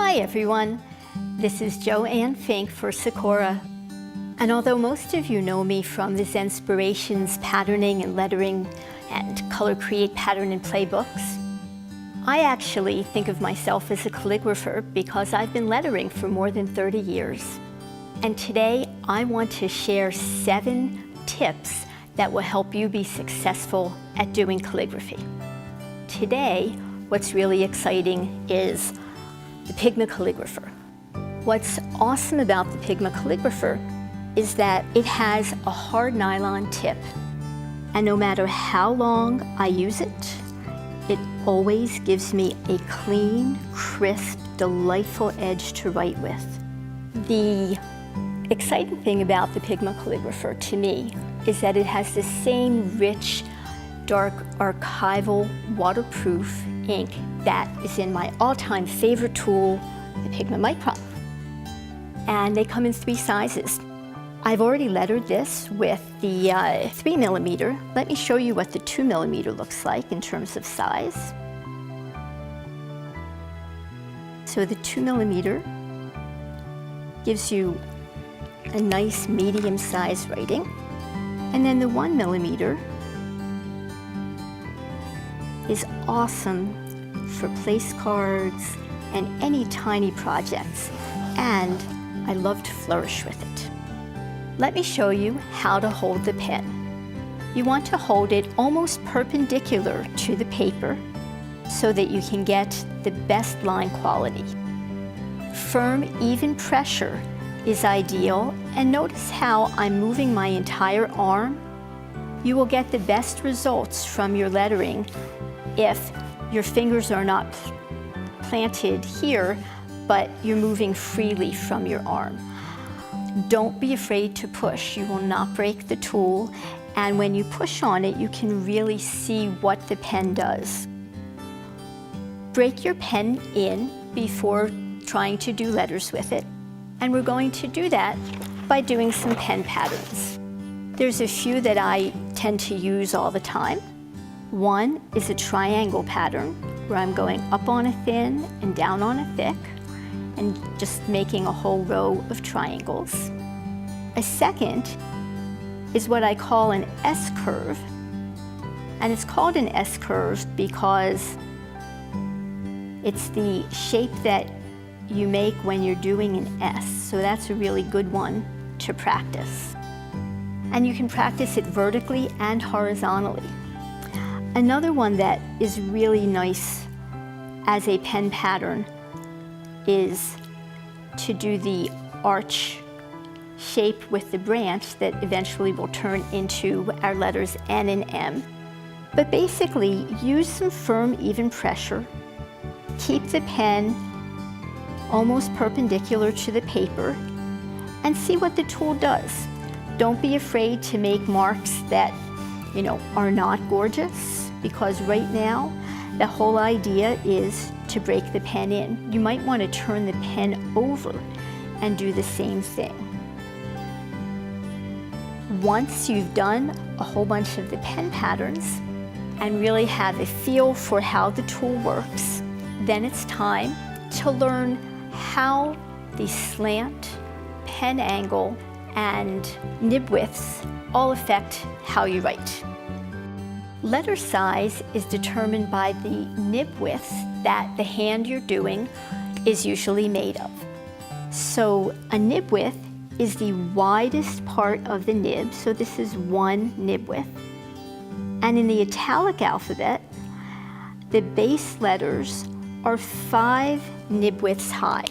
Hi everyone, this is Joanne Fink for Sakura. And although most of you know me from the Zenspirations patterning and lettering and Color Create pattern and playbooks, I actually think of myself as a calligrapher because I've been lettering for more than 30 years. And today I want to share 7 tips that will help you be successful at doing calligraphy. Today, what's really exciting is the Pigma Calligrapher. What's awesome about the Pigma Calligrapher is that it has a hard nylon tip, and no matter how long I use it, it always gives me a clean, crisp, delightful edge to write with. The exciting thing about the Pigma Calligrapher to me is that it has the same rich, dark, archival, waterproof ink that is in my all-time favorite tool, the Pigma Micron. And they come in 3 sizes. I've already lettered this with the 3mm. Let me show you what the 2mm looks like in terms of size. So the 2mm gives you a nice medium-sized writing. And then the 1mm is awesome for place cards and any tiny projects. And I love to flourish with it. Let me show you how to hold the pen. You want to hold it almost perpendicular to the paper so that you can get the best line quality. Firm, even pressure is ideal, and notice how I'm moving my entire arm. You will get the best results from your lettering if your fingers are not planted here, but you're moving freely from your arm. Don't be afraid to push. You will not break the tool, and when you push on it, you can really see what the pen does. Break your pen in before trying to do letters with it, and we're going to do that by doing some pen patterns. There's a few that I tend to use all the time. One is a triangle pattern, where I'm going up on a thin and down on a thick, and just making a whole row of triangles. A second is what I call an S-curve, and it's called an S-curve because it's the shape that you make when you're doing an S, so that's a really good one to practice. And you can practice it vertically and horizontally. Another one that is really nice as a pen pattern is to do the arch shape with the branch that eventually will turn into our letters N and M. But basically, use some firm, even pressure. Keep the pen almost perpendicular to the paper and see what the tool does. Don't be afraid to make marks that, are not gorgeous, because right now, the whole idea is to break the pen in. You might want to turn the pen over and do the same thing. Once you've done a whole bunch of the pen patterns and really have a feel for how the tool works, then it's time to learn how the slant, pen angle, and nib widths all affect how you write. Letter size is determined by the nib width that the hand you're doing is usually made of. So a nib width is the widest part of the nib, so this is 1 nib width. And in the italic alphabet, the base letters are 5 nib widths high.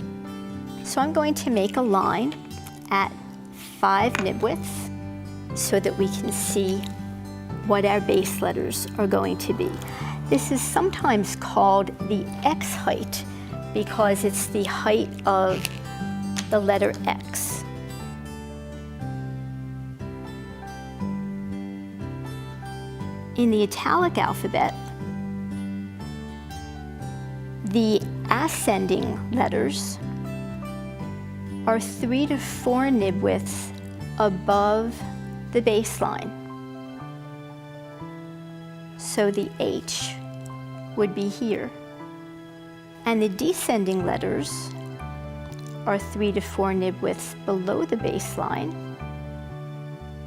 So I'm going to make a line at 5 nib widths so that we can see what our base letters are going to be. This is sometimes called the X height because it's the height of the letter X. In the italic alphabet, the ascending letters are 3 to 4 nib widths above the baseline. So the H would be here. And the descending letters are 3 to 4 nib widths below the baseline.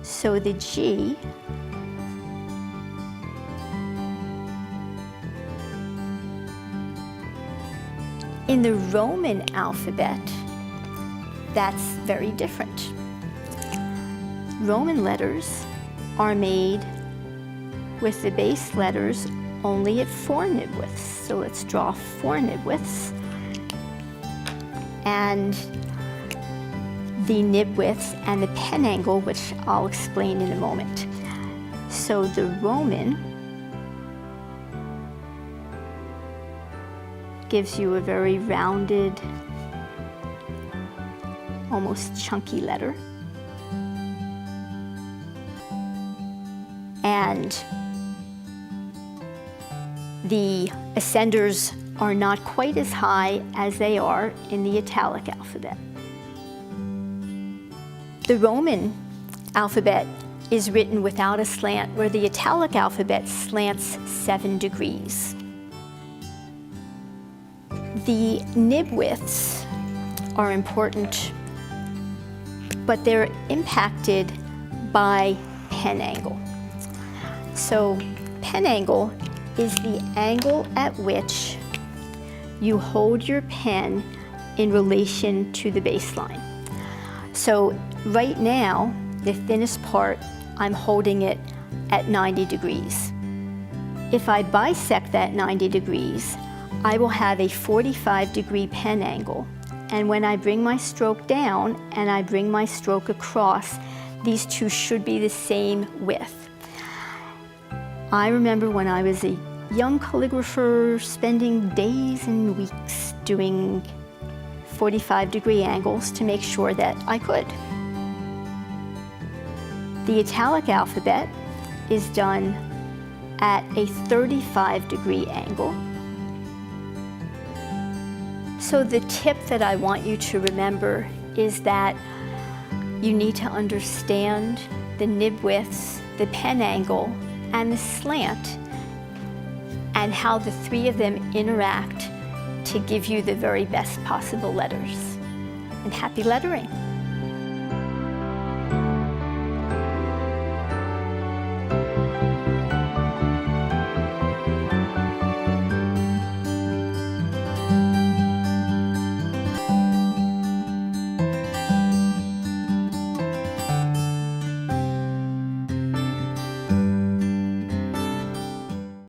So the G in the Roman alphabet, that's very different. Roman letters are made with the base letters only at 4 nib widths. So let's draw 4 nib widths. And the nib widths and the pen angle, which I'll explain in a moment. So the Roman gives you a very rounded, almost chunky letter. And the ascenders are not quite as high as they are in the italic alphabet. The Roman alphabet is written without a slant, where the italic alphabet slants 7 degrees. The nib widths are important, but they're impacted by pen angle. So pen angle is the angle at which you hold your pen in relation to the baseline. So right now, the thinnest part, I'm holding it at 90 degrees. If I bisect that 90 degrees, I will have a 45-degree pen angle. And when I bring my stroke down and I bring my stroke across, these two should be the same width. I remember when I was a young calligrapher spending days and weeks doing 45-degree angles to make sure that I could. The italic alphabet is done at a 35-degree angle. So the tip that I want you to remember is that you need to understand the nib widths, the pen angle, and the slant, and how the 3 of them interact to give you the very best possible letters. And happy lettering!